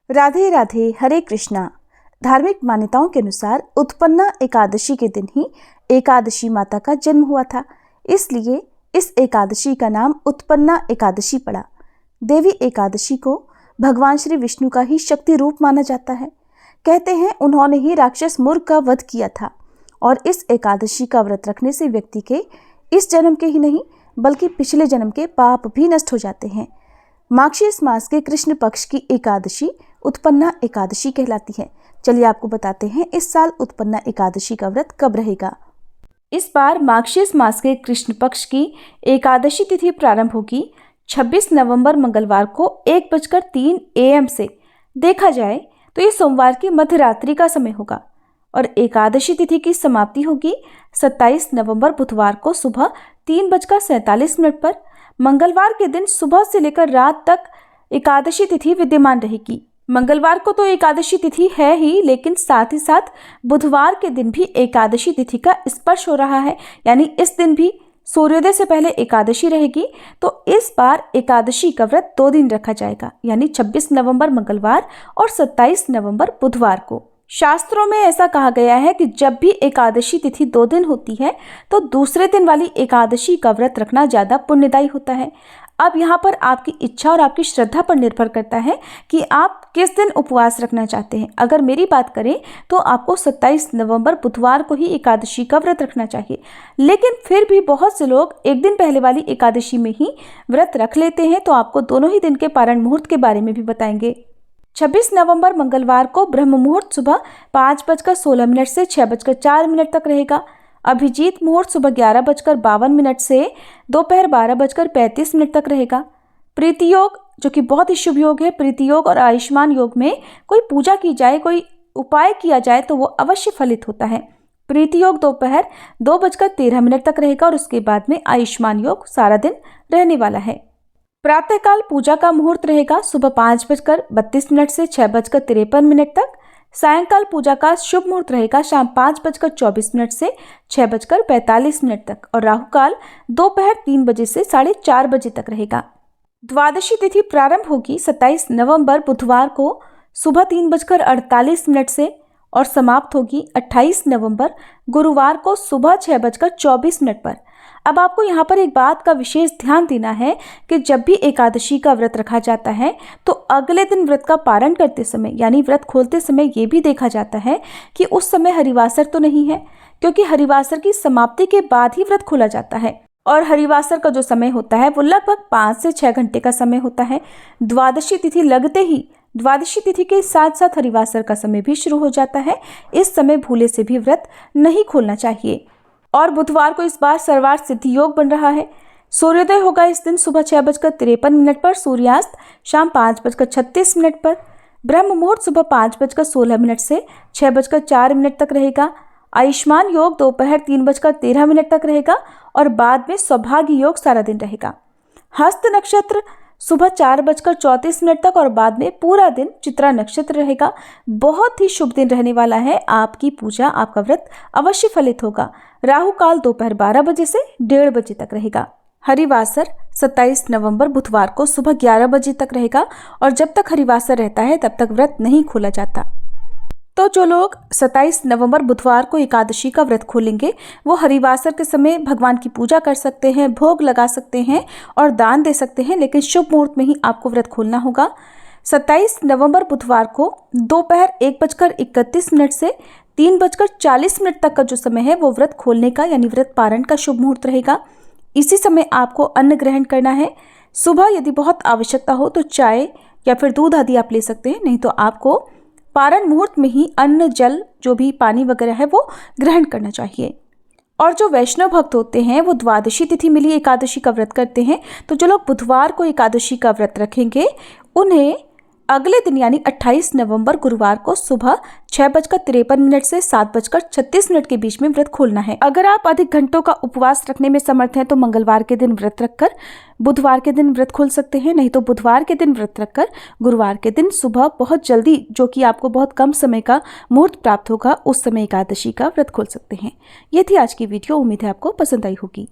राधे राधे, हरे कृष्णा। धार्मिक मान्यताओं के अनुसार उत्पन्ना एकादशी के दिन ही एकादशी माता का जन्म हुआ था, इसलिए इस एकादशी का नाम उत्पन्ना एकादशी पड़ा। देवी एकादशी को भगवान श्री विष्णु का ही शक्ति रूप माना जाता है। कहते हैं उन्होंने ही राक्षस मूर्ख का वध किया था और इस एकादशी का व्रत रखने से व्यक्ति के इस जन्म के ही नहीं बल्कि पिछले जन्म के पाप भी नष्ट हो जाते हैं। मार्गशीर्ष मास के कृष्ण पक्ष की एकादशी उत्पन्ना एकादशी कहलाती है। चलिए आपको बताते हैं इस साल उत्पन्ना एकादशी का व्रत कब रहेगा। इस बार मार्गशीर्ष मास के कृष्ण पक्ष की एकादशी तिथि प्रारंभ होगी 26 नवंबर मंगलवार को 1:03 AM से। देखा जाए तो ये सोमवार की मध्यरात्रि का समय होगा और एकादशी तिथि की समाप्ति होगी 27 नवंबर बुधवार को सुबह 3:47 पर। मंगलवार के दिन सुबह से लेकर रात तक एकादशी तिथि विद्यमान रहेगी। मंगलवार को तो एकादशी तिथि है ही, लेकिन साथ ही साथ बुधवार के दिन भी एकादशी तिथि का स्पर्श हो रहा है, यानी इस दिन भी सूर्योदय से पहले एकादशी रहेगी। तो इस बार एकादशी का व्रत 2 दिन रखा जाएगा, यानी 26 नवंबर मंगलवार और 27 नवंबर बुधवार को। शास्त्रों में ऐसा कहा गया है कि जब भी एकादशी तिथि 2 दिन होती है तो दूसरे दिन वाली एकादशी का व्रत रखना ज़्यादा पुण्यदायी होता है। अब यहाँ पर आपकी इच्छा और आपकी श्रद्धा पर निर्भर करता है कि आप किस दिन उपवास रखना चाहते हैं। अगर मेरी बात करें तो आपको 27 नवंबर बुधवार को ही एकादशी का व्रत रखना चाहिए, लेकिन फिर भी बहुत से लोग एक दिन पहले वाली एकादशी में ही व्रत रख लेते हैं। तो आपको दोनों ही दिन के पारण मुहूर्त के बारे में भी बताएंगे। 26 नवंबर मंगलवार को ब्रह्म मुहूर्त सुबह 5:16 से 6:04 तक रहेगा। अभिजीत मुहूर्त सुबह 11:52 से दोपहर 12:35 तक रहेगा। प्रीति योग, जो कि बहुत ही शुभ योग है, प्रीति योग और आयुष्मान योग में कोई पूजा की जाए, कोई उपाय किया जाए तो वो अवश्य फलित होता है। प्रीति योग दोपहर 2:13 तक रहेगा और उसके बाद में आयुष्मान योग सारा दिन रहने वाला है। प्रातःकाल पूजा का मुहूर्त रहेगा सुबह 5:32 से 6:53 तक। सायंकाल पूजा का शुभ मुहूर्त रहेगा शाम 5:24 से 6:45 तक और राहु काल दोपहर 3 बजे से 4:30 बजे तक रहेगा। द्वादशी तिथि प्रारंभ होगी 27 नवंबर बुधवार को सुबह 3:48 से और समाप्त होगी 28 नवंबर गुरुवार को सुबह 6:24 पर। अब आपको यहाँ पर एक बात का विशेष ध्यान देना है कि जब भी एकादशी का व्रत रखा जाता है तो अगले दिन व्रत का पारण करते समय यानी व्रत खोलते समय ये भी देखा जाता है कि उस समय हरिवासर तो नहीं है, क्योंकि हरिवासर की समाप्ति के बाद ही व्रत खोला जाता है और हरिवासर का जो समय होता है वो लगभग 5 से 6 घंटे का समय होता है। द्वादशी तिथि लगते ही द्वादशी तिथि के साथ साथ हरिवासर का समय भी शुरू हो जाता है। इस समय भूले से भी व्रत नहीं खोलना चाहिए। और बुधवार को इस बार सर्वार्थ सिद्धि योग बन रहा है। सूर्योदय होगा इस दिन सुबह 6:53 पर, सूर्यास्त शाम 5:36 पर। ब्रह्म मुहूर्त सुबह 5:16 से 6:04 तक रहेगा। आयुष्मान योग दोपहर 3:13 तक रहेगा और बाद में सौभाग्य योग सारा दिन रहेगा। हस्त नक्षत्र सुबह 4:34 तक और बाद में पूरा दिन चित्रा नक्षत्र रहेगा। बहुत ही शुभ दिन रहने वाला है। आपकी पूजा, आपका व्रत अवश्य फलित होगा। राहु काल दोपहर 12 बजे से 1:30 बजे तक रहेगा। हरिवासर 27 नवंबर बुधवार को सुबह 11 बजे तक रहेगा और जब तक हरिवासर रहता है तब तक व्रत नहीं खोला जाता। तो जो लोग 27 नवंबर बुधवार को एकादशी का व्रत खोलेंगे वो हरिवासर के समय भगवान की पूजा कर सकते हैं, भोग लगा सकते हैं और दान दे सकते हैं, लेकिन शुभ मुहूर्त में ही आपको व्रत खोलना होगा। 27 नवंबर बुधवार को दोपहर 1:31 से 3:40 तक का जो समय है वो व्रत खोलने का यानी व्रत पारण का शुभ मुहूर्त रहेगा। इसी समय आपको अन्न ग्रहण करना है। सुबह यदि बहुत आवश्यकता हो तो चाय या फिर दूध आदि आप ले सकते हैं, नहीं तो आपको पारण मुहूर्त में ही अन्न, जल, जो भी पानी वगैरह है वो ग्रहण करना चाहिए। और जो वैष्णव भक्त होते हैं वो द्वादशी तिथि मिली एकादशी का व्रत करते हैं। तो जो लोग बुधवार को एकादशी का व्रत रखेंगे उन्हें अगले दिन यानी 28 नवंबर गुरुवार को सुबह 6:53 से 7:36 के बीच में व्रत खोलना है। अगर आप अधिक घंटों का उपवास रखने में समर्थ हैं तो मंगलवार के दिन व्रत रखकर बुधवार के दिन व्रत खोल सकते हैं, नहीं तो बुधवार के दिन व्रत रखकर गुरुवार के दिन सुबह बहुत जल्दी, जो कि आपको बहुत कम समय का मुहूर्त प्राप्त होगा, उस समय एकादशी का व्रत खोल सकते हैं। ये थी आज की वीडियो। उम्मीद है आपको पसंद आई होगी।